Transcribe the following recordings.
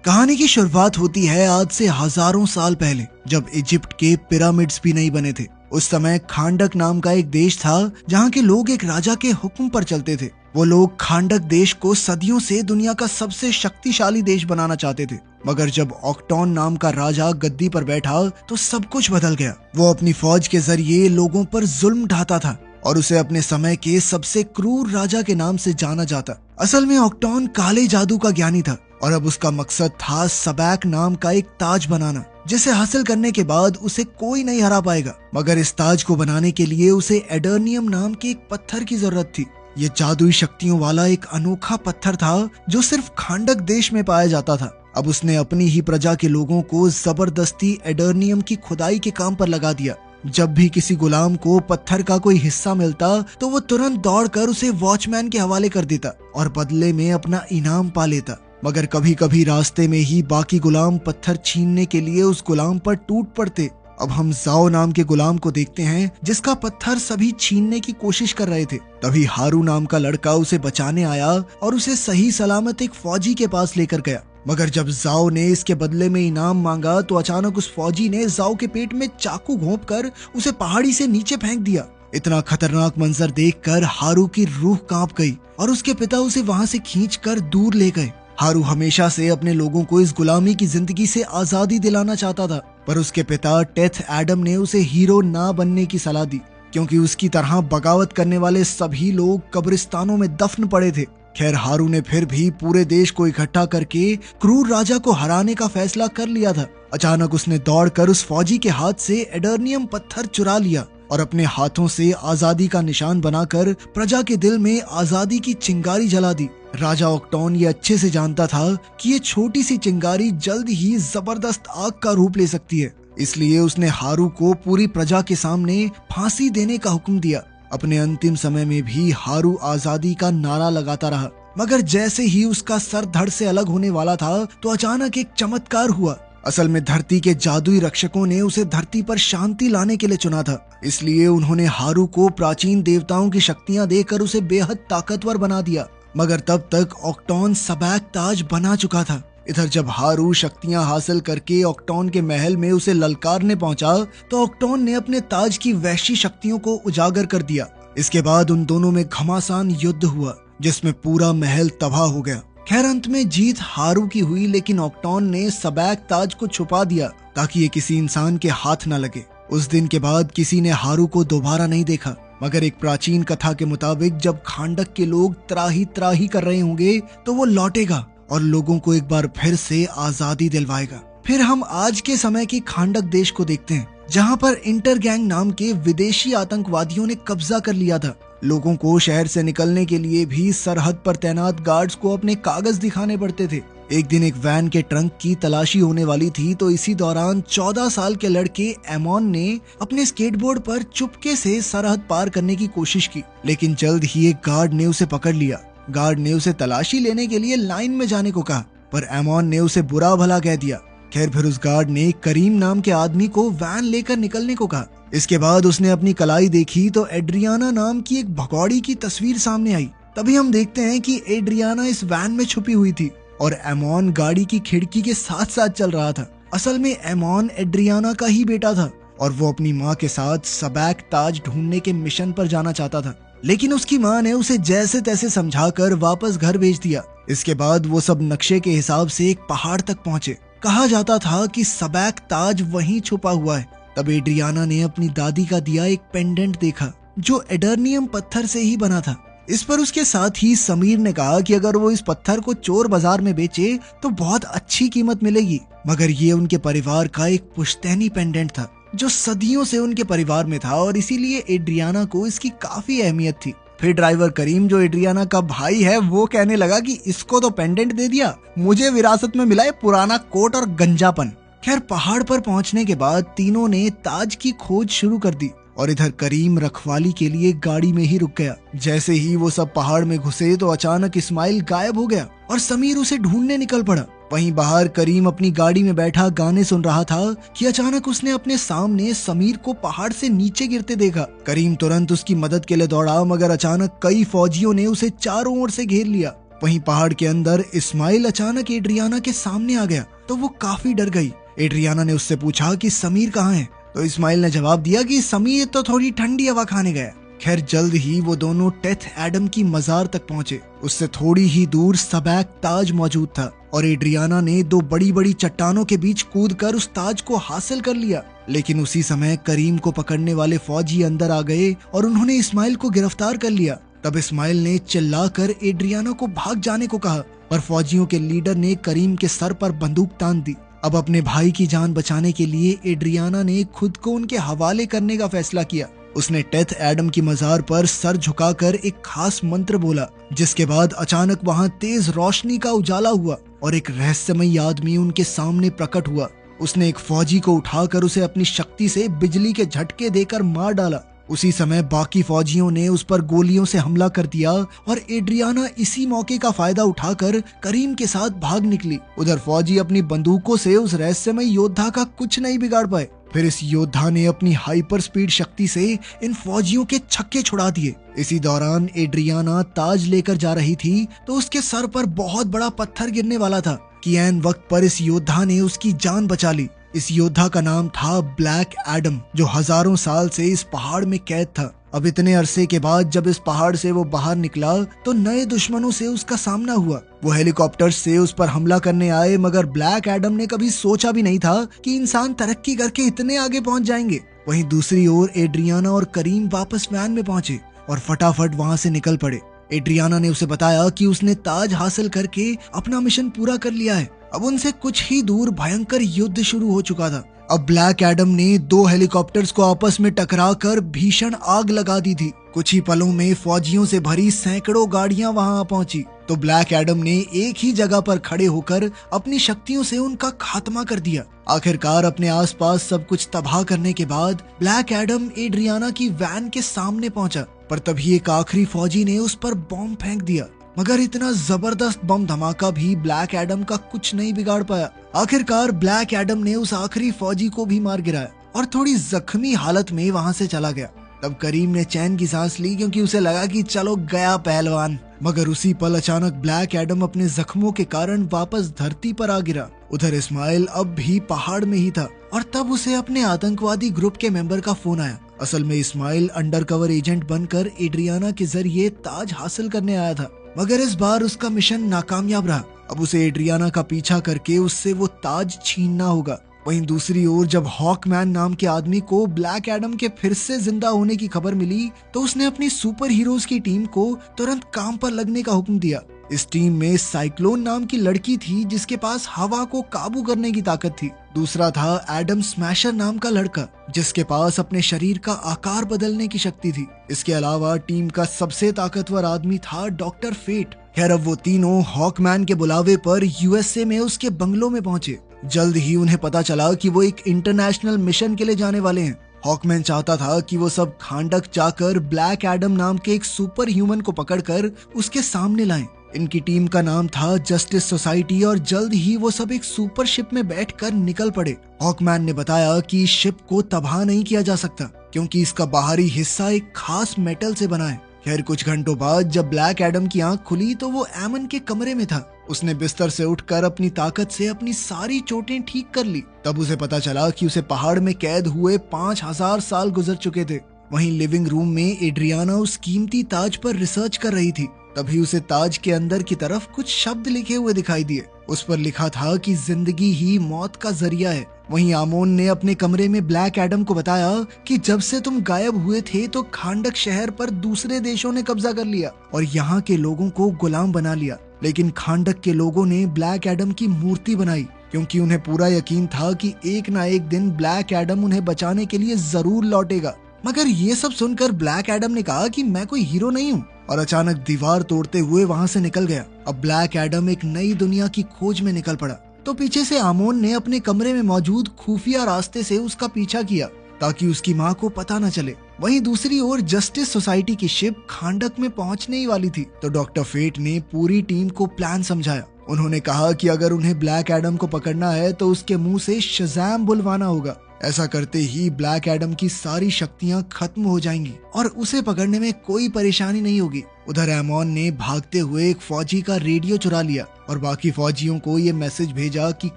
कहानी की शुरुआत होती है आज से हजारों साल पहले, जब इजिप्ट के पिरामिड्स भी नहीं बने थे। उस समय खांडक नाम का एक देश था जहाँ के लोग एक राजा के हुक्म पर चलते थे। वो लोग खांडक देश को सदियों से दुनिया का सबसे शक्तिशाली देश बनाना चाहते थे, मगर जब ऑक्टोन नाम का राजा गद्दी पर बैठा तो सब कुछ बदल गया। वो अपनी फौज के जरिए लोगों पर जुल्म ढाता था और उसे अपने समय के सबसे क्रूर राजा के नाम से जाना जाता। असल में ऑक्टोन काले जादू का ज्ञानी था और अब उसका मकसद था सबैक नाम का एक ताज बनाना, जिसे हासिल करने के बाद उसे कोई नहीं हरा पाएगा। मगर इस ताज को बनाने के लिए उसे एडर्नियम नाम के एक पत्थर की जरूरत थी। ये जादुई शक्तियों वाला एक अनोखा पत्थर था जो सिर्फ खांडक देश में पाया जाता था। अब उसने अपनी ही प्रजा के लोगों को जबरदस्ती एडर्नियम की खुदाई के काम पर लगा दिया। जब भी किसी गुलाम को पत्थर का कोई हिस्सा मिलता तो वो तुरंत दौड़कर उसे वॉचमैन के हवाले कर देता और बदले में अपना इनाम पा लेता। मगर कभी कभी रास्ते में ही बाकी गुलाम पत्थर छीनने के लिए उस गुलाम पर टूट पड़ते। अब हम जाओ नाम के गुलाम को देखते हैं जिसका पत्थर सभी छीनने की कोशिश कर रहे थे। तभी हारू नाम का लड़का उसे बचाने आया और उसे सही सलामत एक फौजी के पास लेकर गया। मगर जब जाओ ने इसके बदले में इनाम मांगा तो अचानक उस फौजी ने जाओ के पेट में चाकू घोंपकर उसे पहाड़ी से नीचे फेंक दिया। इतना खतरनाक मंजर देखकर हारू की रूह कांप गई और उसके पिता उसे वहां से खींचकर दूर ले गए। हारू हमेशा से अपने लोगों को इस गुलामी की जिंदगी से आजादी दिलाना चाहता था, पर उसके पिता टेथ एडम ने उसे हीरो ना बनने की सलाह दी, क्योंकि उसकी तरह बगावत करने वाले सभी लोग कब्रिस्तानों में दफन पड़े थे। खैर, हारू ने फिर भी पूरे देश को इकट्ठा करके क्रूर राजा को हराने का फैसला कर लिया था। अचानक उसने दौड़कर उस फौजी के हाथ से एडर्नियम पत्थर चुरा लिया और अपने हाथों से आजादी का निशान बनाकर प्रजा के दिल में आजादी की चिंगारी जला दी। राजा ऑक्टोन ये अच्छे से जानता था कि ये छोटी सी चिंगारी जल्द ही जबरदस्त आग का रूप ले सकती है, इसलिए उसने हारू को पूरी प्रजा के सामने फांसी देने का हुक्म दिया। अपने अंतिम समय में भी हारू आजादी का नारा लगाता रहा, मगर जैसे ही उसका सर धड़ से अलग होने वाला था तो अचानक एक चमत्कार हुआ। असल में धरती के जादुई रक्षकों ने उसे धरती पर शांति लाने के लिए चुना था, इसलिए उन्होंने हारू को प्राचीन देवताओं की शक्तियां देकर उसे बेहद ताकतवर बना दिया। मगर तब तक ऑक्टोन सबैक ताज बना चुका था। इधर जब हारू शक्तियां हासिल करके ऑक्टोन के महल में उसे ललकारने पहुंचा तो ऑक्टोन ने अपने ताज की वैश्य शक्तियों को उजागर कर दिया। इसके बाद उन दोनों में घमासान युद्ध हुआ जिसमें पूरा महल तबाह हो गया। खैर, अंत में जीत हारू की हुई, लेकिन ऑक्टोन ने सबैक ताज को छुपा दिया ताकि ये किसी इंसान के हाथ न लगे। उस दिन के बाद किसी ने हारू को दोबारा नहीं देखा, मगर एक प्राचीन कथा के मुताबिक जब खांडक के लोग त्राही त्राही कर रहे होंगे तो वो लौटेगा और लोगों को एक बार फिर से आजादी दिलवाएगा। फिर हम आज के समय के खांडक देश को देखते हैं, जहाँ पर इंटरगैंग नाम के विदेशी आतंकवादियों ने कब्जा कर लिया था। लोगों को शहर से निकलने के लिए भी सरहद पर तैनात गार्ड्स को अपने कागज दिखाने पड़ते थे। एक दिन एक वैन के ट्रंक की तलाशी होने वाली थी तो इसी दौरान 14 साल के लड़के एमोन ने अपने स्केटबोर्ड पर चुपके से सरहद पार करने की कोशिश की, लेकिन जल्द ही एक गार्ड ने उसे पकड़ लिया। गार्ड ने उसे तलाशी लेने के लिए लाइन में जाने को कहा, पर एमोन ने उसे बुरा भला कह दिया। खैर, फिर उस गार्ड ने करीम नाम के आदमी को वैन लेकर निकलने को कहा। इसके बाद उसने अपनी कलाई देखी तो एड्रियाना नाम की एक भगौड़ी की तस्वीर सामने आई। तभी हम देखते हैं कि एड्रियाना इस वैन में छुपी हुई थी और एमोन गाड़ी की खिड़की के साथ साथ चल रहा था। असल में एमोन एड्रियाना का ही बेटा था और वो अपनी माँ के साथ सबैक ताज ढूंढने के मिशन पर जाना चाहता था, लेकिन उसकी माँ ने उसे जैसे तैसे समझाकर वापस घर भेज दिया। इसके बाद वो सब नक्शे के हिसाब से एक पहाड़ तक पहुँचे। कहा जाता था कि सबैक ताज वहीं छुपा हुआ है। तब एड्रियाना ने अपनी दादी का दिया एक पेंडेंट देखा जो एडर्नियम पत्थर से ही बना था। इस पर उसके साथ ही समीर ने कहा कि अगर वो इस पत्थर को चोर बाजार में बेचे तो बहुत अच्छी कीमत मिलेगी। मगर ये उनके परिवार का एक पुश्तैनी पेंडेंट था जो सदियों से उनके परिवार में था और इसीलिए एड्रियाना को इसकी काफी अहमियत थी। फिर ड्राइवर करीम, जो एड्रियाना का भाई है, वो कहने लगा कि इसको तो पेंडेंट दे दिया, मुझे विरासत में मिला है पुराना कोट और गंजापन। खैर, पहाड़ पर पहुंचने के बाद तीनों ने ताज की खोज शुरू कर दी और इधर करीम रखवाली के लिए गाड़ी में ही रुक गया। जैसे ही वो सब पहाड़ में घुसे तो अचानक इस्माइल गायब हो गया और समीर उसे ढूंढने निकल पड़ा। वहीं बाहर करीम अपनी गाड़ी में बैठा गाने सुन रहा था कि अचानक उसने अपने सामने समीर को पहाड़ से नीचे गिरते देखा। करीम तुरंत उसकी मदद के लिए दौड़ा, मगर अचानक कई फौजियों ने उसे चारों ओर से घेर लिया। वहीं पहाड़ के अंदर इस्माइल अचानक एड्रियाना के सामने आ गया तो वो काफी डर गई। एड्रियाना ने उससे पूछा कि समीर कहाँ है, तो इस्माइल ने जवाब दिया कि समीर तो थोड़ी ठंडी हवा खाने गया। खैर जल्द ही वो दोनों टेथ एडम की मजार तक पहुंचे। उससे थोड़ी ही दूर सबैक ताज मौजूद था और एड्रियाना ने दो बड़ी बड़ी चट्टानों के बीच कूदकर उस ताज को हासिल कर लिया। लेकिन उसी समय करीम को पकड़ने वाले फौजी अंदर आ गए और उन्होंने इस्माइल को गिरफ्तार कर लिया। तब इस्माइल ने चिल्लाकर एड्रियाना को भाग जाने को कहा, पर फौजियों के लीडर ने करीम के सर पर बंदूक तान दी। अब अपने भाई की जान बचाने के लिए एड्रियाना ने खुद को उनके हवाले करने का फैसला किया। उसने टेथ एडम की मजार पर सर झुकाकर एक खास मंत्र बोला, जिसके बाद अचानक वहां तेज रोशनी का उजाला हुआ और एक रहस्यमयी आदमी उनके सामने प्रकट हुआ। उसने एक फौजी को उठाकर उसे अपनी शक्ति से बिजली के झटके देकर मार डाला। उसी समय बाकी फौजियों ने उस पर गोलियों से हमला कर दिया और एड्रियाना इसी मौके का फायदा उठाकर करीम के साथ भाग निकली। उधर फौजी अपनी बंदूकों से उस रहस्यमय योद्धा का कुछ नहीं बिगाड़ पाए। फिर इस योद्धा ने अपनी हाइपर स्पीड शक्ति से इन फौजियों के छक्के छुड़ा दिए। इसी दौरान एड्रियाना ताज लेकर जा रही थी तो उसके सर पर बहुत बड़ा पत्थर गिरने वाला था कि ऐन वक्त पर इस योद्धा ने उसकी जान बचा ली। इस योद्धा का नाम था ब्लैक एडम, जो हजारों साल से इस पहाड़ में कैद था। अब इतने अरसे के बाद जब इस पहाड़ से वो बाहर निकला तो नए दुश्मनों से उसका सामना हुआ। वो हेलीकॉप्टर से उस पर हमला करने आए, मगर ब्लैक एडम ने कभी सोचा भी नहीं था कि इंसान तरक्की करके इतने आगे पहुंच जाएंगे। वहीं दूसरी ओर एड्रियाना और करीम वापस वैन में पहुंचे और फटाफट वहां से निकल पड़े। एड्रियाना ने उसे बताया कि उसने ताज हासिल करके अपना मिशन पूरा कर लिया है। अब उनसे कुछ ही दूर भयंकर युद्ध शुरू हो चुका था। अब ब्लैक एडम ने दो हेलीकॉप्टर्स को आपस में टकराकर भीषण आग लगा दी थी। कुछ ही पलों में फौजियों से भरी सैकड़ों गाड़ियां वहां पहुंची तो ब्लैक एडम ने एक ही जगह पर खड़े होकर अपनी शक्तियों से उनका खात्मा कर दिया। आखिरकार अपने आसपास सब कुछ तबाह करने के बाद ब्लैक एडम एड्रियाना की वैन के सामने पहुंचा, पर तभी एक आखिरी फौजी ने उस पर बॉम्ब फेंक दिया। मगर इतना जबरदस्त बम धमाका भी ब्लैक एडम का कुछ नहीं बिगाड़ पाया। आखिरकार ब्लैक एडम ने उस आखिरी फौजी को भी मार गिराया और थोड़ी जख्मी हालत में वहां से चला गया। तब करीम ने चैन की सांस ली, क्योंकि उसे लगा कि चलो गया पहलवान। मगर उसी पल अचानक ब्लैक एडम अपने जख्मों के कारण वापस धरती पर आ गिरा। उधर इस्माइल अब भी पहाड़ में ही था और तब उसे अपने आतंकवादी ग्रुप के मेंबर का फोन आया। असल में इस्माइल अंडरकवर एजेंट बनकर एड्रियाना के जरिए ताज हासिल करने आया था, मगर इस बार उसका मिशन नाकामयाब रहा। अब उसे एड्रियाना का पीछा करके उससे वो ताज छीनना होगा। वहीं दूसरी ओर जब हॉकमैन नाम के आदमी को ब्लैक एडम के फिर से जिंदा होने की खबर मिली तो उसने अपनी सुपर हीरोज की टीम को तुरंत काम पर लगने का हुक्म दिया। इस टीम में साइक्लोन नाम की लड़की थी जिसके पास हवा को काबू करने की ताकत थी। दूसरा था एडम स्मैशर नाम का लड़का जिसके पास अपने शरीर का आकार बदलने की शक्ति थी। इसके अलावा टीम का सबसे ताकतवर आदमी था डॉक्टर फेट। खैर अब वो तीनों हॉकमैन के बुलावे पर यूएसए में उसके बंगलों में पहुंचे। जल्द ही उन्हें पता चला कि वो एक इंटरनेशनल मिशन के लिए जाने वाले हैं। हॉकमैन चाहता था कि वो सब खांडक जाकर ब्लैक एडम नाम के एक सुपर ह्यूमन को पकड़कर उसके सामने लाएं। इनकी टीम का नाम था जस्टिस सोसाइटी और जल्द ही वो सब एक सुपर शिप में बैठकर निकल पड़े। हॉकमैन ने बताया कि इस शिप को तबाह नहीं किया जा सकता क्योंकि इसका बाहरी हिस्सा एक खास मेटल से बना है। खैर कुछ घंटों बाद जब ब्लैक एडम की आंख खुली तो वो एमन के कमरे में था। उसने बिस्तर से उठकर अपनी ताकत से अपनी सारी चोटें ठीक कर ली। तब उसे पता चला कि उसे पहाड़ में कैद हुए 5000 साल गुजर चुके थे। वहीं लिविंग रूम में एड्रियाना उस कीमती ताज पर रिसर्च कर रही थी। तभी उसे ताज के अंदर की तरफ कुछ शब्द लिखे हुए दिखाई दिए। उस पर लिखा था कि जिंदगी ही मौत का जरिया है। वहीं आमोन ने अपने कमरे में ब्लैक एडम को बताया कि जब से तुम गायब हुए थे तो खांडक शहर पर दूसरे देशों ने कब्जा कर लिया और यहाँ के लोगों को गुलाम बना लिया। लेकिन खांडक के लोगों ने ब्लैक एडम की मूर्ति बनाई क्योंकि उन्हें पूरा यकीन था कि एक ना एक दिन ब्लैक एडम उन्हें बचाने के लिए जरूर लौटेगा। मगर ये सब सुनकर ब्लैक एडम ने कहा कि मैं कोई हीरो नहीं हूँ और अचानक दीवार तोड़ते हुए वहाँ से निकल गया। अब ब्लैक एडम एक नई दुनिया की खोज में निकल पड़ा तो पीछे से आमोन ने अपने कमरे में मौजूद खुफिया रास्ते से उसका पीछा किया ताकि उसकी माँ को पता न चले। वहीं दूसरी ओर जस्टिस सोसाइटी की शिप खांडक में पहुंचने ही वाली थी तो डॉक्टर फेट ने पूरी टीम को प्लान समझाया। उन्होंने कहा कि अगर उन्हें ब्लैक एडम को पकड़ना है तो उसके मुंह से शज़ैम बुलवाना होगा। ऐसा करते ही ब्लैक एडम की सारी शक्तियां खत्म हो जाएंगी और उसे पकड़ने में कोई परेशानी नहीं होगी। उधर एमोन ने भागते हुए एक फौजी का रेडियो चुरा लिया और बाकी फौजियों को ये मैसेज भेजा कि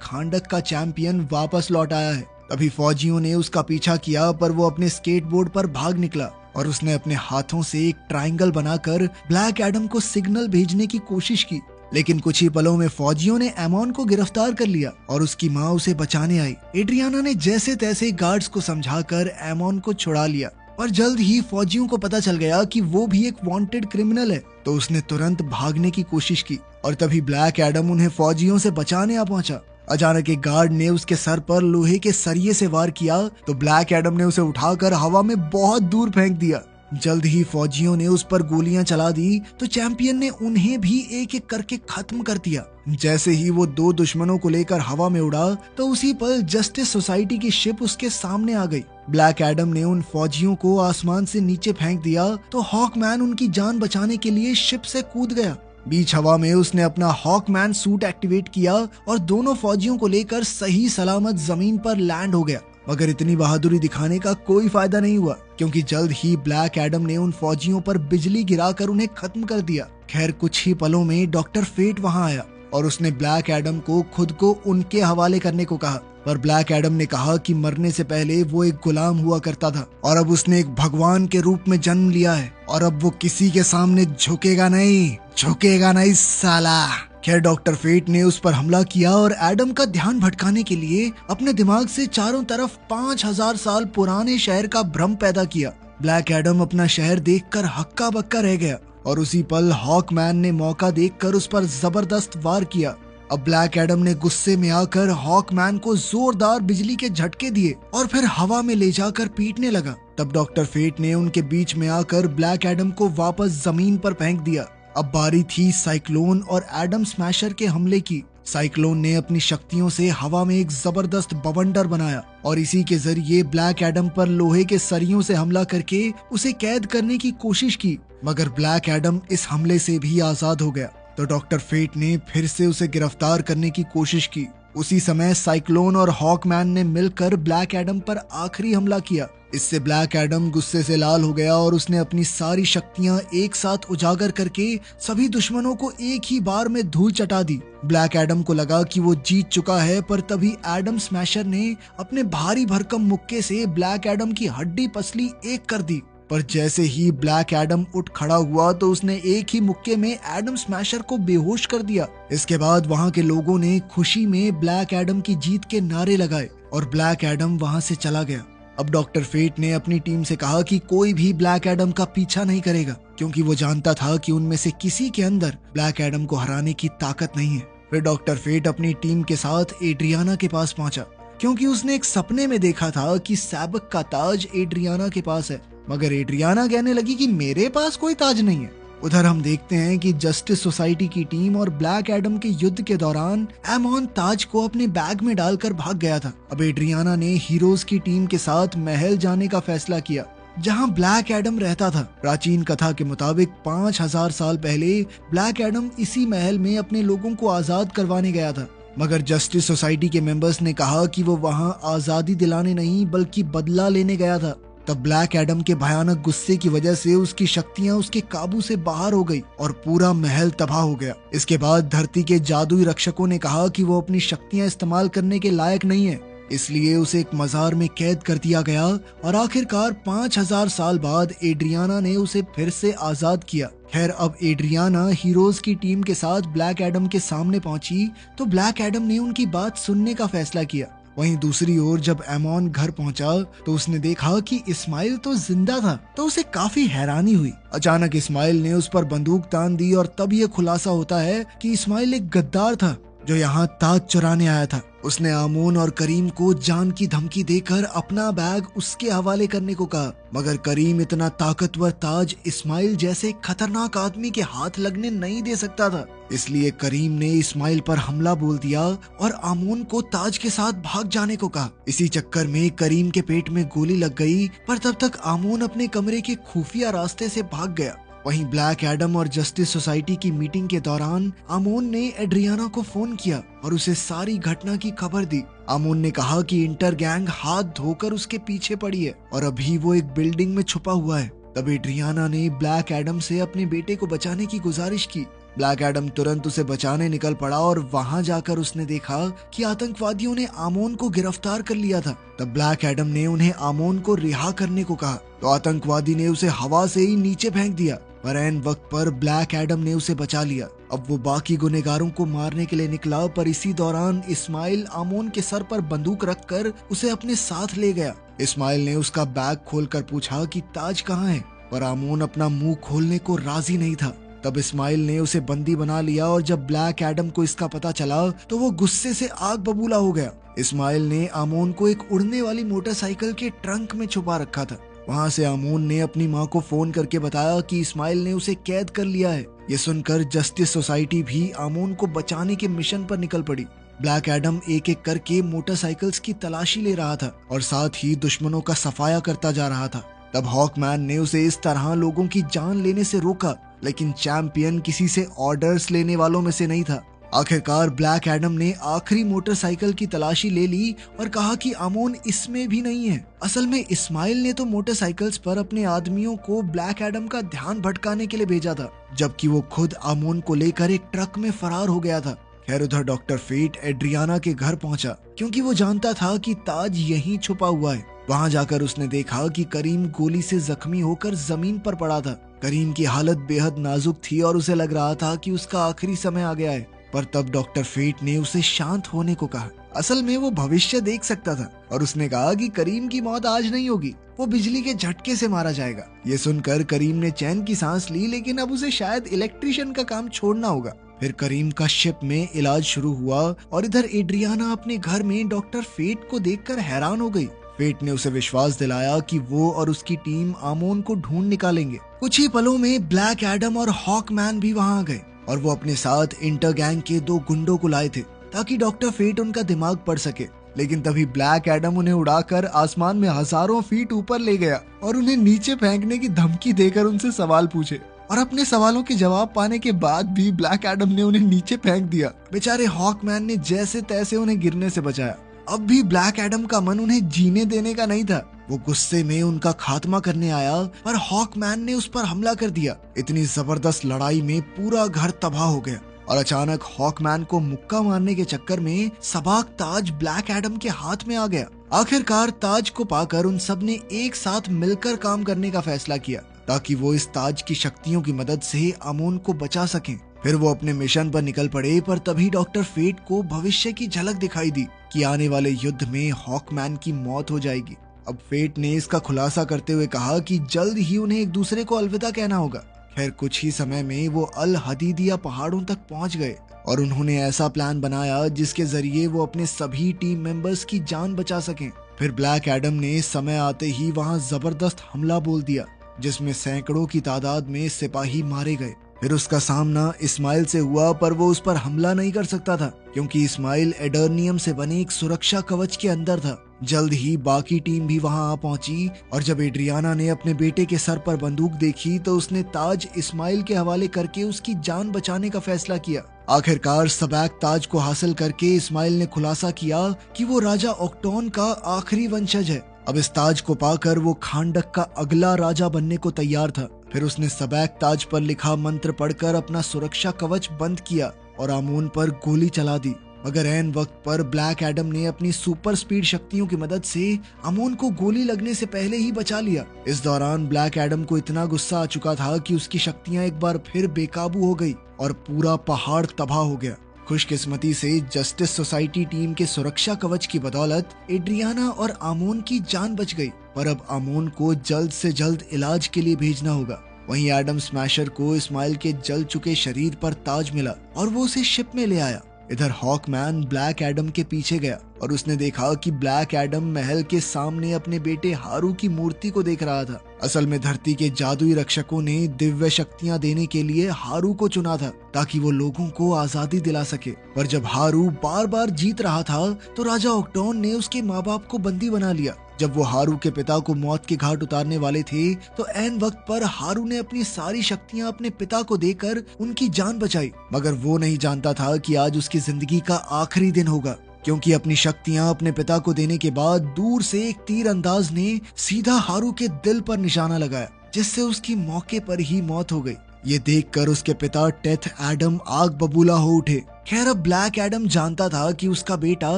खांडक का चैंपियन वापस लौट आया है। तभी फौजियों ने उसका पीछा किया, पर वो अपने स्केटबोर्ड पर भाग निकला और उसने अपने हाथों से एक ट्रायंगल बनाकर ब्लैक एडम को सिग्नल भेजने की कोशिश की। लेकिन कुछ ही पलों में फौजियों ने एमोन को गिरफ्तार कर लिया और उसकी माँ उसे बचाने आई। एड्रियाना ने जैसे तैसे गार्ड्स को समझाकर एमोन को छुड़ा लिया, और जल्द ही फौजियों को पता चल गया कि वो भी एक वांटेड क्रिमिनल है। तो उसने तुरंत भागने की कोशिश की और तभी ब्लैक एडम उन्हें फौजियों से बचाने आ पहुंचा। अचानक एक गार्ड ने उसके सर पर लोहे के सरिये से वार किया तो ब्लैक एडम ने उसे उठाकर हवा में बहुत दूर फेंक दिया। जल्द ही फौजियों ने उस पर गोलियां चला दी तो चैंपियन ने उन्हें भी एक एक करके खत्म कर दिया। जैसे ही वो दो दुश्मनों को लेकर हवा में उड़ा तो उसी पल जस्टिस सोसाइटी की शिप उसके सामने आ गई। ब्लैक एडम ने उन फौजियों को आसमान से नीचे फेंक दिया तो हॉकमैन उनकी जान बचाने के लिए शिप से कूद गया। बीच हवा में उसने अपना हॉकमैन सूट एक्टिवेट किया और दोनों फौजियों को लेकर सही सलामत जमीन पर लैंड हो गया। मगर इतनी बहादुरी दिखाने का कोई फायदा नहीं हुआ, क्योंकि जल्द ही ब्लैक एडम ने उन फौजियों पर बिजली गिराकर उन्हें खत्म कर दिया। खैर कुछ ही पलों में डॉक्टर फेट वहां आया और उसने ब्लैक एडम को खुद को उनके हवाले करने को कहा, पर ब्लैक एडम ने कहा कि मरने से पहले वो एक गुलाम हुआ करता था और अब उसने एक भगवान के रूप में जन्म लिया है और अब वो किसी के सामने झुकेगा नहीं साला। खैर डॉक्टर फेट ने उस पर हमला किया और एडम का ध्यान भटकाने के लिए अपने दिमाग से चारों तरफ 5000 साल पुराने शहर का भ्रम पैदा किया। ब्लैक एडम अपना शहर देखकर हक्का बक्का रह गया और उसी पल हॉकमैन ने मौका देखकर उस पर जबरदस्त वार किया। अब ब्लैक एडम ने गुस्से में आकर हॉकमैन को जोरदार बिजली के झटके दिए और फिर हवा में ले जाकर पीटने लगा। तब डॉक्टर फेट ने उनके बीच में आकर ब्लैक एडम को वापस जमीन पर फेंक दिया। अब बारी थी साइक्लोन और एडम स्मैशर के हमले की। साइक्लोन ने अपनी शक्तियों से हवा में एक जबरदस्त बवंडर बनाया और इसी के जरिए ब्लैक एडम पर लोहे के सरियों से हमला करके उसे कैद करने की कोशिश की, मगर ब्लैक एडम इस हमले से भी आजाद हो गया। तो डॉक्टर फेट ने फिर से उसे गिरफ्तार करने की कोशिश की। उसी समय साइक्लोन और हॉकमैन ने मिलकर ब्लैक एडम पर आखिरी हमला किया। इससे ब्लैक एडम गुस्से से लाल हो गया और उसने अपनी सारी शक्तियां एक साथ उजागर करके सभी दुश्मनों को एक ही बार में धूल चटा दी। ब्लैक एडम को लगा कि वो जीत चुका है, पर तभी एडम स्मैशर ने अपने भारी भरकम मुक्के से ब्लैक एडम की हड्डी पसली एक कर दी। पर जैसे ही ब्लैक एडम उठ खड़ा हुआ तो उसने एक ही मुक्के में एडम स्मैशर को बेहोश कर दिया। इसके बाद वहां के लोगों ने खुशी में ब्लैक एडम की जीत के नारे लगाए और ब्लैक एडम वहां से चला गया। अब डॉक्टर फेट ने अपनी टीम से कहा कि कोई भी ब्लैक एडम का पीछा नहीं करेगा, क्योंकि वो जानता था कि उनमें से किसी के अंदर ब्लैक एडम को हराने की ताकत नहीं है। फिर डॉक्टर फेट अपनी टीम के साथ एड्रियाना के पास पहुंचा, क्योंकि उसने एक सपने में देखा था कि सैबक का ताज एड्रियाना के पास है, मगर एड्रियाना कहने लगी कि मेरे पास कोई ताज नहीं है। उधर हम देखते हैं कि जस्टिस सोसाइटी की टीम और ब्लैक एडम के युद्ध के दौरान एमोन ताज को अपने बैग में डालकर भाग गया था। अब एड्रियाना ने हीरोज की टीम के साथ महल जाने का फैसला किया, जहां ब्लैक एडम रहता था। प्राचीन कथा के मुताबिक 5000 साल पहले ब्लैक एडम इसी महल में अपने लोगों को आजाद करवाने गया था, मगर जस्टिस सोसाइटी के मेंबर्स ने कहा कि वो वहां आजादी दिलाने नहीं बल्कि बदला लेने गया था। तब ब्लैक एडम के भयानक गुस्से की वजह से उसकी शक्तियां उसके काबू से बाहर हो गई और पूरा महल तबाह हो गया। इसके बाद धरती के जादुई रक्षकों ने कहा कि वो अपनी शक्तियां इस्तेमाल करने के लायक नहीं है, इसलिए उसे एक मजार में कैद कर दिया गया और आखिरकार 5000 साल बाद एड्रियाना ने उसे फिर से आजाद किया। खैर अब एड्रियाना हीरोज की टीम के साथ ब्लैक एडम के सामने पहुंची तो ब्लैक एडम ने उनकी बात सुनने का फैसला किया। वहीं दूसरी ओर जब एमोन घर पहुंचा तो उसने देखा कि इस्माइल तो जिंदा था, तो उसे काफी हैरानी हुई। अचानक इस्माइल ने उस पर बंदूक तान दी और तब ये खुलासा होता है कि इस्माइल एक गद्दार था जो यहाँ ताज चुराने आया था। उसने आमोन और करीम को जान की धमकी देकर अपना बैग उसके हवाले करने को कहा, मगर करीम इतना ताकतवर ताज इस्माइल जैसे खतरनाक आदमी के हाथ लगने नहीं दे सकता था। इसलिए करीम ने इस्माइल पर हमला बोल दिया और आमोन को ताज के साथ भाग जाने को कहा। इसी चक्कर में करीम के पेट में गोली लग गई, पर तब तक आमोन अपने कमरे के खुफिया रास्ते से भाग गया। वहीं ब्लैक एडम और जस्टिस सोसाइटी की मीटिंग के दौरान आमोन ने एड्रियाना को फोन किया और उसे सारी घटना की खबर दी। आमोन ने कहा कि इंटर गैंग हाथ धोकर उसके पीछे पड़ी है और अभी वो एक बिल्डिंग में छुपा हुआ है। तब एड्रियाना ने ब्लैक एडम से अपने बेटे को बचाने की गुजारिश की। ब्लैक एडम तुरंत उसे बचाने निकल पड़ा और वहां जाकर उसने देखा कि आतंकवादियों ने आमोन को गिरफ्तार कर लिया था। तब ब्लैक एडम ने उन्हें आमोन को रिहा करने को कहा तो आतंकवादी ने उसे हवा से ही नीचे फेंक दिया, पर ऐन वक्त पर ब्लैक एडम ने उसे बचा लिया। अब वो बाकी गुनहगारों को मारने के लिए निकला, पर इसी दौरान इस्माइल आमोन के सर पर बंदूक रखकर उसे अपने साथ ले गया। इस्माइल ने उसका बैग खोलकर पूछा कि ताज कहाँ है, पर आमोन अपना मुंह खोलने को राजी नहीं था। तब इस्माइल ने उसे बंदी बना लिया और जब ब्लैक एडम को इसका पता चला तो वो गुस्से से आग बबूला हो गया। इस्माइल ने आमोन को एक उड़ने वाली मोटरसाइकिल के ट्रंक में छुपा रखा था। वहां से आमोन ने अपनी मां को फोन करके बताया कि इस्माइल ने उसे कैद कर लिया है। ये सुनकर जस्टिस सोसाइटी भी आमोन को बचाने के मिशन पर निकल पड़ी। ब्लैक एडम एक एक करके मोटरसाइकिल्स की तलाशी ले रहा था और साथ ही दुश्मनों का सफाया करता जा रहा था। तब हॉकमैन ने उसे इस तरह लोगों की जान लेने से रोका, लेकिन चैंपियन किसी से ऑर्डर्स लेने वालों में से नहीं था। आखिरकार ब्लैक एडम ने आखिरी मोटरसाइकिल की तलाशी ले ली और कहा कि आमोन इसमें भी नहीं है। असल में इस्माइल ने तो मोटरसाइकिल्स पर अपने आदमियों को ब्लैक एडम का ध्यान भटकाने के लिए भेजा था, जबकि वो खुद आमोन को लेकर एक ट्रक में फरार हो गया था। खैर उधर डॉक्टर फेट एड्रियाना के घर पहुंचा क्योंकि वो जानता था कि ताज यहीं छुपा हुआ है। वहां जाकर उसने देखा कि करीम गोली से जख्मी होकर जमीन पर पड़ा था। करीम की हालत बेहद नाजुक थी और उसे लग रहा था कि उसका आखिरी समय आ गया है। पर तब डॉक्टर फेट ने उसे शांत होने को कहा। असल में वो भविष्य देख सकता था और उसने कहा कि करीम की मौत आज नहीं होगी, वो बिजली के झटके से मारा जाएगा। ये सुनकर करीम ने चैन की सांस ली, लेकिन अब उसे शायद इलेक्ट्रिशियन का काम छोड़ना होगा। फिर करीम का शिप में इलाज शुरू हुआ और इधर एड्रियाना अपने घर में डॉक्टर फेट को देखकर हैरान हो गई। फेट ने उसे विश्वास दिलाया कि वो और उसकी टीम आमोन को ढूंढ निकालेंगे। कुछ ही पलों में ब्लैक एडम और हॉकमैन भी वहां आ गए और वो अपने साथ इंटर गैंग के 2 गुंडों को लाए थे ताकि डॉक्टर फेट उनका दिमाग पढ़ सके। लेकिन तभी ब्लैक एडम उन्हें उड़ाकर आसमान में हजारों फीट ऊपर ले गया और उन्हें नीचे फेंकने की धमकी देकर उनसे सवाल पूछे। और अपने सवालों के जवाब पाने के बाद भी ब्लैक एडम ने उन्हें नीचे फेंक दिया। बेचारे हॉकमैन ने जैसे तैसे उन्हें गिरने से बचाया। अब भी ब्लैक एडम का मन उन्हें जीने देने का नहीं था। वो गुस्से में उनका खात्मा करने आया और हॉकमैन ने उस पर हमला कर दिया। इतनी जबरदस्त लड़ाई में पूरा घर तबाह हो गया और अचानक हॉकमैन को मुक्का मारने के चक्कर में सबाक ताज ब्लैक एडम के हाथ में आ गया। आखिरकार ताज को पाकर उन सब ने एक साथ मिलकर काम करने का फैसला किया ताकि वो इस ताज की शक्तियों की मदद से आमोन को बचा सकें। फिर वो अपने मिशन पर निकल पड़े, पर तभी डॉक्टर फेट को भविष्य की झलक दिखाई दी कि आने वाले युद्ध में हॉकमैन की मौत हो जाएगी। अब फेट ने इसका खुलासा करते हुए कहा कि जल्द ही उन्हें एक दूसरे को अलविदा कहना होगा। खैर कुछ ही समय में वो अल हदीदिया पहाड़ों तक पहुंच गए और उन्होंने ऐसा प्लान बनाया जिसके जरिए वो अपने सभी टीम मेंबर्स की जान बचा सकें। फिर ब्लैक एडम ने समय आते ही वहां जबरदस्त हमला बोल दिया जिसमें सैकड़ों की तादाद में सिपाही मारे गए। फिर उसका सामना इस्माइल से हुआ, पर वो उस पर हमला नहीं कर सकता था क्योंकि इस्माइल एडर्नियम से बने एक सुरक्षा कवच के अंदर था। जल्द ही बाकी टीम भी वहां आ पहुंची और जब एड्रियाना ने अपने बेटे के सर पर बंदूक देखी तो उसने ताज इस्माइल के हवाले करके उसकी जान बचाने का फैसला किया। आखिरकार सबैक ताज को हासिल करके इस्माइल ने खुलासा किया कि वो राजा ऑक्टोन का आखिरी वंशज है। अब इस ताज को पाकर वो खांडक का अगला राजा बनने को तैयार था। फिर उसने सबैक ताज पर लिखा मंत्र पढ़कर अपना सुरक्षा कवच बंद किया और आमोन पर गोली चला दी। मगर ऐन वक्त पर ब्लैक एडम ने अपनी सुपर स्पीड शक्तियों की मदद से आमोन को गोली लगने से पहले ही बचा लिया। इस दौरान ब्लैक एडम को इतना गुस्सा आ चुका था कि उसकी शक्तियां एक बार फिर बेकाबू हो गई और पूरा पहाड़ तबाह हो गया। खुशकिस्मती से जस्टिस सोसाइटी टीम के सुरक्षा कवच की बदौलत एड्रियाना और आमोन की जान बच गई, पर अब आमोन को जल्द से जल्द इलाज के लिए भेजना होगा। वहीं एडम स्मैशर को इस्माइल के जल चुके शरीर पर ताज मिला और वो उसे शिप में ले आया। इधर हॉकमैन ब्लैक एडम के पीछे गया और उसने देखा कि ब्लैक एडम महल के सामने अपने बेटे हारू की मूर्ति को देख रहा था। असल में धरती के जादुई रक्षकों ने दिव्य शक्तियां देने के लिए हारू को चुना था ताकि वो लोगों को आजादी दिला सके। पर जब हारू बार बार जीत रहा था तो राजा ऑक्टोन ने उसके माँ बाप को बंदी बना लिया जब वो हारू के पिता को मौत के घाट उतारने वाले थे तो ऐन वक्त पर हारू ने अपनी सारी शक्तियां अपने पिता को देकर उनकी जान बचाई। मगर वो नहीं जानता था कि आज उसकी जिंदगी का आखिरी दिन होगा, क्योंकि अपनी शक्तियां अपने पिता को देने के बाद दूर से एक तीर अंदाज ने सीधा हारू के दिल पर निशाना लगाया, जिससे उसकी मौके पर ही मौत हो गई। ये देखकर उसके पिता टेथ एडम आग बबूला हो उठे। खैर अब ब्लैक एडम जानता था कि उसका बेटा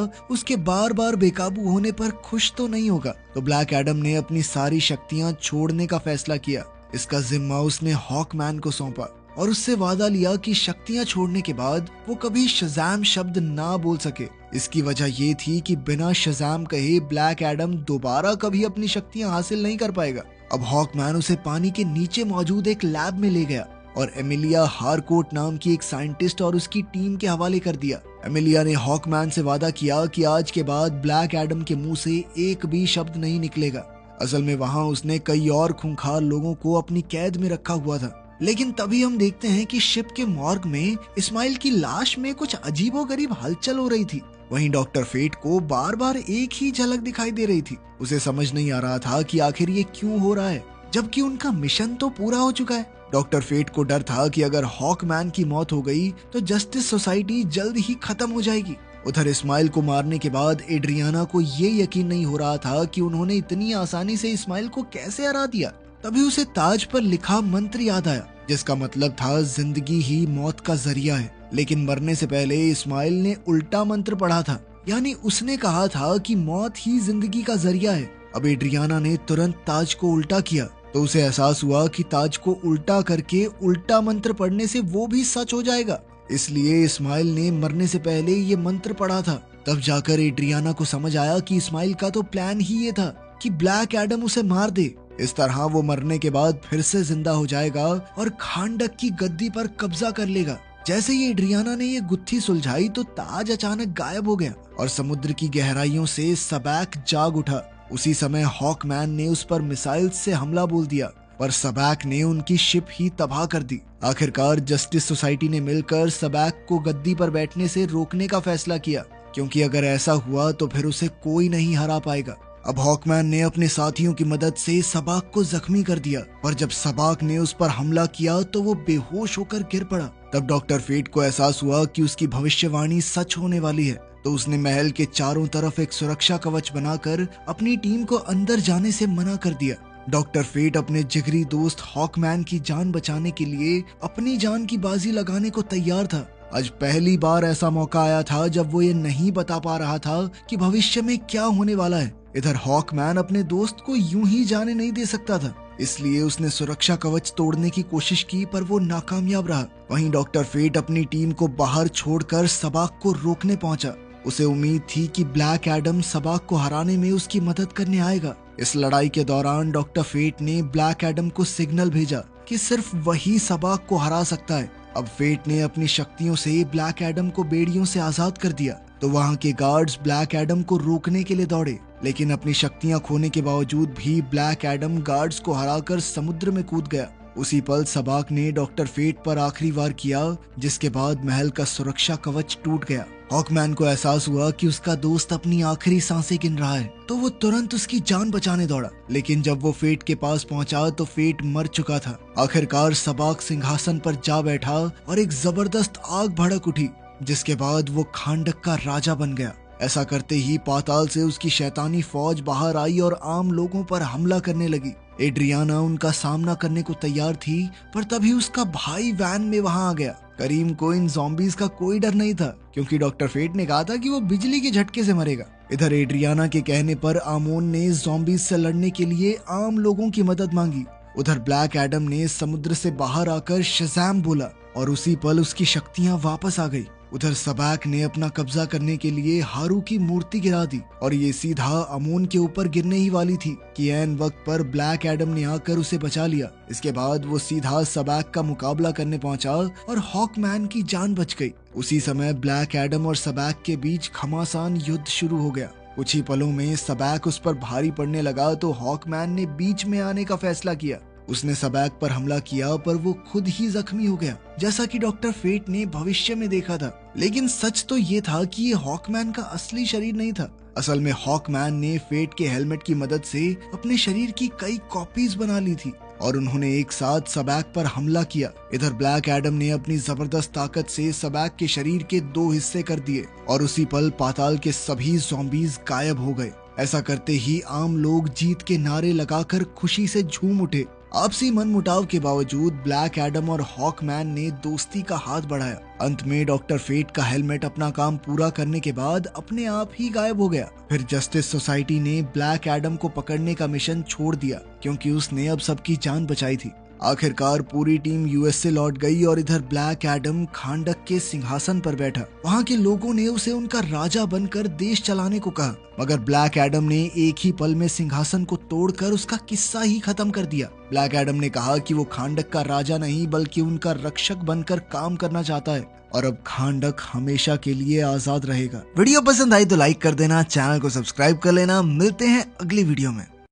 उसके बार बार बेकाबू होने पर खुश तो नहीं होगा, तो ब्लैक एडम ने अपनी सारी शक्तियां छोड़ने का फैसला किया। इसका जिम्मा उसने हॉकमैन को सौंपा और उससे वादा लिया कि शक्तियां छोड़ने के बाद वो कभी शज़ैम शब्द ना बोल सके। इसकी वजह ये थी कि बिना शज़ैम कहे ब्लैक एडम दोबारा कभी अपनी शक्तियां हासिल नहीं कर पाएगा। अब हॉकमैन उसे पानी के नीचे मौजूद एक लैब में ले गया और एमिलिया हारकोट नाम की एक साइंटिस्ट और उसकी टीम के हवाले कर दिया। एमिलिया ने हॉकमैन से वादा किया कि आज के बाद ब्लैक एडम के मुंह से एक भी शब्द नहीं निकलेगा। असल में वहाँ उसने कई और खूंखार लोगों को अपनी कैद में रखा हुआ था। लेकिन तभी हम देखते हैं कि शिप के मॉर्ग में इस्माइल की लाश में कुछ अजीबोगरीब हलचल हो रही थी। वहीं डॉक्टर फेट को बार बार एक ही झलक दिखाई दे रही थी। उसे समझ नहीं आ रहा था कि आखिर ये क्यों हो रहा है, जबकि उनका मिशन तो पूरा हो चुका है। डॉक्टर फेट को डर था कि अगर हॉकमैन की मौत हो गई तो जस्टिस सोसाइटी जल्द ही खत्म हो जाएगी। उधर इस्माइल को मारने के बाद एड्रियाना को ये यकीन नहीं हो रहा था कि उन्होंने इतनी आसानी से इस्माइल को कैसे हरा दिया। तभी उसे ताज पर लिखा मंत्र याद आया, जिसका मतलब था जिंदगी ही मौत का जरिया है। लेकिन मरने से पहले इस्माइल ने उल्टा मंत्र पढ़ा था, यानी उसने कहा था कि मौत ही जिंदगी का जरिया है। अब एड्रियाना ने तुरंत ताज को उल्टा किया तो उसे एहसास हुआ कि ताज को उल्टा करके उल्टा मंत्र पढ़ने से वो भी सच हो जाएगा। इसलिए इस्माइल ने मरने से पहले ये मंत्र पढ़ा था। तब जाकर एड्रियाना को समझ आया कि इस्माइल का तो प्लान ही ये था कि ब्लैक एडम उसे मार दे। इस तरह वो मरने के बाद फिर से जिंदा हो जाएगा और खांडक की गद्दी पर कब्जा कर लेगा। जैसे ही एड्रियाना ने ये गुत्थी सुलझाई तो ताज अचानक गायब हो गया और समुद्र की गहराइयों से सबैक जाग उठा। उसी समय हॉकमैन ने उस पर मिसाइल से हमला बोल दिया, पर सबैक ने उनकी शिप ही तबाह कर दी। आखिरकार जस्टिस सोसाइटी ने मिलकर सबैक को गद्दी पर बैठने से रोकने का फैसला किया, क्योंकि अगर ऐसा हुआ तो फिर उसे कोई नहीं हरा पाएगा। अब हॉकमैन ने अपने साथियों की मदद से सबाक को जख्मी कर दिया, पर जब सबाक ने उस पर हमला किया तो वो बेहोश होकर गिर पड़ा। तब डॉक्टर फेट को एहसास हुआ कि उसकी भविष्यवाणी सच होने वाली है, तो उसने महल के चारों तरफ एक सुरक्षा कवच बनाकर अपनी टीम को अंदर जाने से मना कर दिया। डॉक्टर फेट अपने जिगरी दोस्त हॉकमैन की जान बचाने के लिए अपनी जान की बाजी लगाने को तैयार था। आज पहली बार ऐसा मौका आया था जब वो ये नहीं बता पा रहा था कि भविष्य में क्या होने वाला है। इधर हॉकमैन अपने दोस्त को यूं ही जाने नहीं दे सकता था, इसलिए उसने सुरक्षा कवच तोड़ने की कोशिश की, पर वो नाकामयाब रहा। वहीं डॉक्टर फेट अपनी टीम को बाहर छोड़कर सबाक को रोकने पहुंचा। उसे उम्मीद थी कि ब्लैक एडम सबाक को हराने में उसकी मदद करने आएगा। इस लड़ाई के दौरान डॉक्टर फेट ने ब्लैक एडम को सिग्नल भेजा कि सिर्फ वही सबाक को हरा सकता है। अब फेट ने अपनी शक्तियों से ब्लैक एडम को बेड़ियों से आजाद कर दिया, तो वहाँ के गार्ड्स ब्लैक एडम को रोकने के लिए दौड़े, लेकिन अपनी शक्तियां खोने के बावजूद भी ब्लैक एडम गार्ड्स को हराकर समुद्र में कूद गया। उसी पल सबाक ने डॉक्टर फेट पर आखिरी वार किया, जिसके बाद महल का सुरक्षा कवच टूट गया। हॉकमैन को एहसास हुआ कि उसका दोस्त अपनी आखिरी सांसें गिन रहा है, तो वो तुरंत उसकी जान बचाने दौड़ा। लेकिन जब वो फेट के पास पहुंचा तो फेट मर चुका था। आखिरकार सबाक सिंहासन पर जा बैठा और एक जबरदस्त आग भड़क उठी, जिसके बाद वो खांडक का राजा बन गया। ऐसा करते ही पाताल से उसकी शैतानी फौज बाहर आई और आम लोगों पर हमला करने लगी। एड्रियाना उनका सामना करने को तैयार थी, पर तभी उसका भाई वैन में वहां आ गया। करीम को इन ज़ॉम्बीज का कोई डर नहीं था, क्योंकि डॉक्टर फेट ने कहा था कि वो बिजली के झटके से मरेगा। इधर एड्रियाना के कहने पर आमोन ने ज़ॉम्बीज से लड़ने के लिए आम लोगों की मदद मांगी। उधर ब्लैक एडम ने समुद्र से बाहर आकर शज़ैम बोला और उसी पल उसकी शक्तियां वापस आ गई। उधर सबैक ने अपना कब्जा करने के लिए हारू की मूर्ति गिरा दी और ये सीधा अमोन के ऊपर गिरने ही वाली थी कि ऐन वक्त पर ब्लैक एडम ने आकर उसे बचा लिया। इसके बाद वो सीधा सबैक का मुकाबला करने पहुंचा और हॉकमैन की जान बच गई। उसी समय ब्लैक एडम और सबैक के बीच घमासान युद्ध शुरू हो गया। कुछ ही पलों में सबैक उस पर भारी पड़ने लगा तो हॉकमैन ने बीच में आने का फैसला किया। उसने सबैक पर हमला किया पर वो खुद ही जख्मी हो गया, जैसा कि डॉक्टर फेट ने भविष्य में देखा था। लेकिन सच तो ये था कि ये हॉकमैन का असली शरीर नहीं था। असल में हॉकमैन ने फेट के हेलमेट की मदद से अपने शरीर की कई कॉपीज बना ली थी और उन्होंने एक साथ सबैक पर हमला किया। इधर ब्लैक एडम ने अपनी जबरदस्त ताकत से सबैक के शरीर के 2 हिस्से कर दिए और उसी पल पाताल के सभी ज़ॉम्बीज गायब हो गए। ऐसा करते ही आम लोग जीत के नारे लगाकर खुशी से झूम उठे। आपसी मनमुटाव के बावजूद ब्लैक एडम और हॉकमैन ने दोस्ती का हाथ बढ़ाया। अंत में डॉक्टर फेट का हेलमेट अपना काम पूरा करने के बाद अपने आप ही गायब हो गया। फिर जस्टिस सोसाइटी ने ब्लैक एडम को पकड़ने का मिशन छोड़ दिया क्योंकि उसने अब सबकी जान बचाई थी। आखिरकार पूरी टीम यूएस से लौट गई और इधर ब्लैक एडम खांडक के सिंहासन पर बैठा। वहाँ के लोगों ने उसे उनका राजा बनकर देश चलाने को कहा, मगर ब्लैक एडम ने एक ही पल में सिंहासन को तोड़कर उसका किस्सा ही खत्म कर दिया। ब्लैक एडम ने कहा कि वो खांडक का राजा नहीं बल्कि उनका रक्षक बनकर काम करना चाहता है और अब खांडक हमेशा के लिए आजाद रहेगा। वीडियो पसंद आई तो लाइक कर देना, चैनल को सब्सक्राइब कर लेना। मिलते हैं अगली वीडियो में।